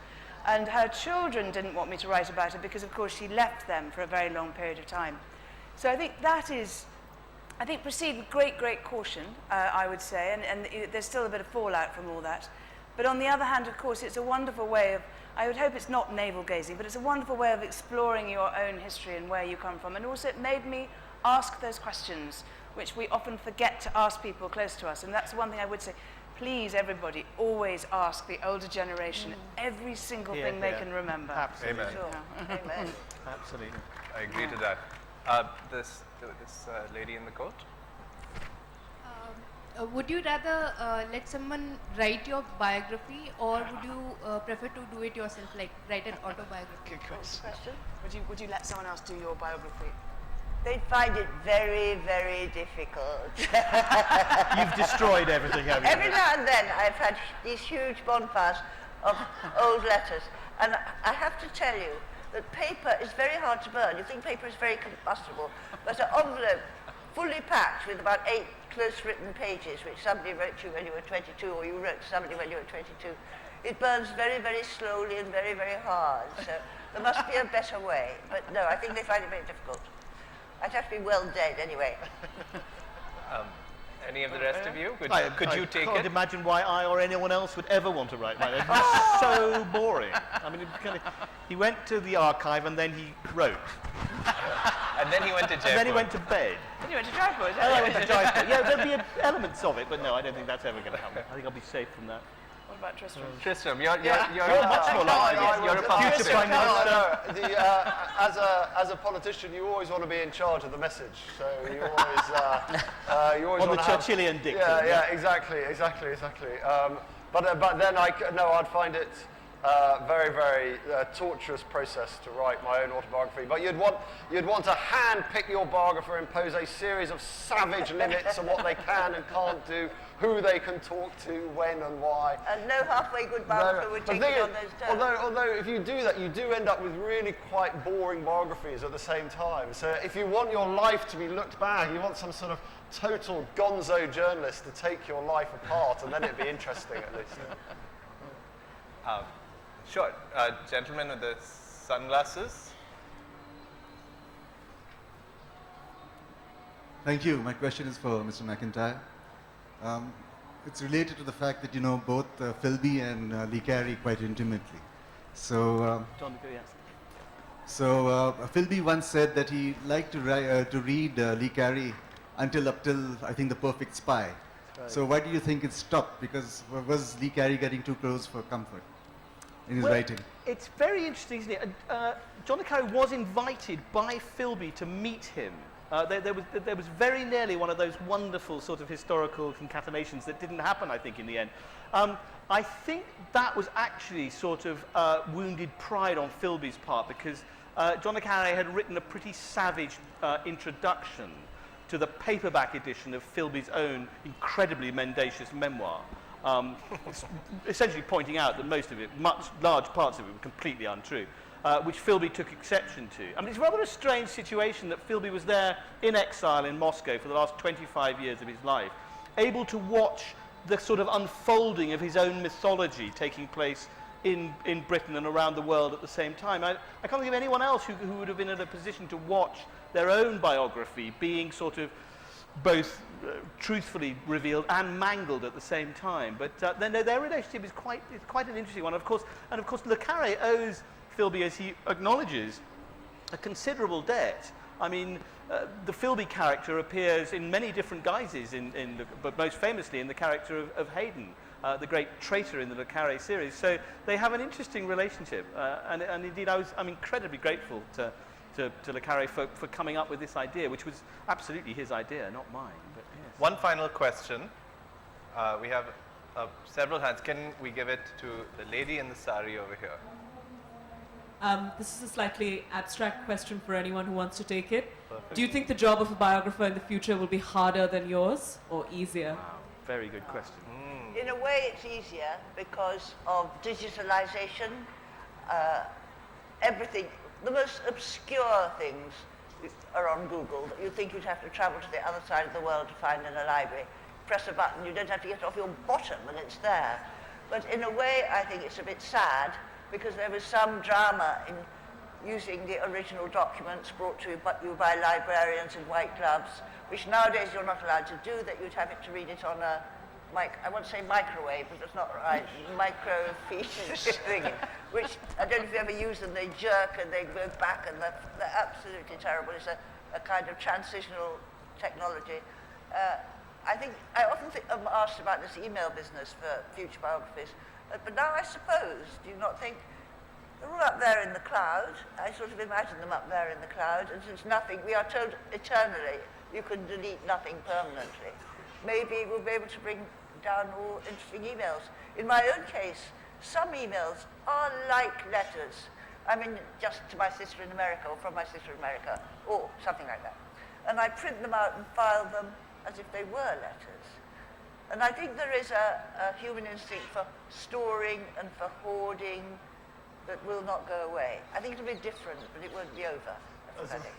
And her children didn't want me to write about her because, of course, she left them for a very long period of time. So I think that is, proceed with great, great caution, I would say, and there's still a bit of fallout from all that. But on the other hand, of course, it's a wonderful way of, I would hope it's not navel-gazing, but it's a wonderful way of exploring your own history and where you come from. And also it made me ask those questions, which we often forget to ask people close to us. And that's one thing I would say. Please, everybody, always ask the older generation every single thing they can remember. Absolutely. Amen. Sure. Amen. Absolutely. I agree to that. This lady in the coat. Would you rather let someone write your biography, or would you prefer to do it yourself, like write an autobiography? Good question. Would you let someone else do your biography? They'd find it very, very difficult. You've destroyed everything, haven't you? Every now and then I've had these huge bonfires of old letters, and I have to tell you that paper is very hard to burn. You think paper is very combustible, but an envelope fully packed with about 8 close-written pages, which somebody wrote to you when you were 22, or you wrote to somebody when you were 22, it burns very, very slowly and very, very hard. So there must be a better way. But no, I think they find it very difficult. I'd have to be well dead anyway. Any of the rest of you? Could you take I can't it? imagine why I or anyone else would ever want to write my own. It's so boring. I mean, he went to the archive and then he wrote. And then he went to Jaipur. And then he went to bed. Then you went to Jaipur, is And I that went to Jaipur. Yeah, there'd be elements of it, but no, I don't think that's ever going to happen. I think I'll be safe from that. What about Tristram? Tristram, you're much more likely. You're a publicist. Future Prime Minister. As a politician, you always want to be in charge of the message. So you always On the want to have, Churchillian dictum. Yeah, exactly. But then I'd find it very, very torturous process to write my own autobiography. But you'd want to hand-pick your biographer, impose a series of savage limits on what they can and can't do, who they can talk to, when and why. And no halfway good biographer would take it on those terms. Although if you do that, you do end up with really quite boring biographies at the same time. So if you want your life to be looked back, you want some sort of total gonzo journalist to take your life apart, and then it'd be interesting at least. Sure. Gentleman with the sunglasses. Thank you. My question is for Mr. Macintyre. It's related to the fact that you know both Philby and Lecarre quite intimately. So, Philby once said that he liked to read Lecarre until I think The Perfect Spy. Right. So why do you think it stopped? Because was Lecarre getting too close for comfort in his writing? It's very interesting, isn't it? John Le Carre was invited by Philby to meet him. There was very nearly one of those wonderful sort of historical concatenations that didn't happen, I think, in the end. I think that was actually sort of wounded pride on Philby's part, because John Le Carre had written a pretty savage introduction to the paperback edition of Philby's own incredibly mendacious memoir, essentially pointing out that most of it, large parts of it, were completely untrue. Which Philby took exception to. I mean, it's rather a strange situation that Philby was there in exile in Moscow for the last 25 years of his life, able to watch the sort of unfolding of his own mythology taking place in Britain and around the world at the same time. I can't think of anyone else who would have been in a position to watch their own biography being sort of both truthfully revealed and mangled at the same time. But their relationship is quite an interesting one. Of course, Le Carre owes Philby, as he acknowledges, a considerable debt. I mean, the Philby character appears in many different guises, but most famously in the character of Hayden, the great traitor in the Le Carre series. So they have an interesting relationship, and indeed I'm incredibly grateful to Le Carre for coming up with this idea, which was absolutely his idea, not mine. But yes. One final question. We have several hands. Can we give it to the lady in the sari over here? This is a slightly abstract question for anyone who wants to take it. Perfect. Do you think the job of a biographer in the future will be harder than yours or easier? Wow, very good question. In a way, it's easier because of digitalization. Everything, the most obscure things are on Google that you think you'd have to travel to the other side of the world to find in a library. Press a button, you don't have to get off your bottom and it's there. But in a way, I think it's a bit sad, because there was some drama in using the original documents brought to you by librarians in white gloves, which nowadays you're not allowed to do, that you'd have it to read it on a, I want to say microwave, but that's not right, microfiche thing, which, I don't know if you ever use them, they jerk and they go back and they're absolutely terrible. It's a kind of transitional technology. I often I'm asked about this email business for future biographies, but now I suppose, do you not think, They're all up there in the cloud. I sort of imagine them up there in the cloud, and since nothing, we are told eternally, you can delete nothing permanently. Maybe we'll be able to bring down all interesting emails. In my own case, some emails are like letters. I mean, just to my sister in America, or from my sister in America, or something like that. And I print them out and file them as if they were letters. And I think there is a human instinct for storing and for hoarding that will not go away. I think it'll be different, but it won't be over. That's what I think.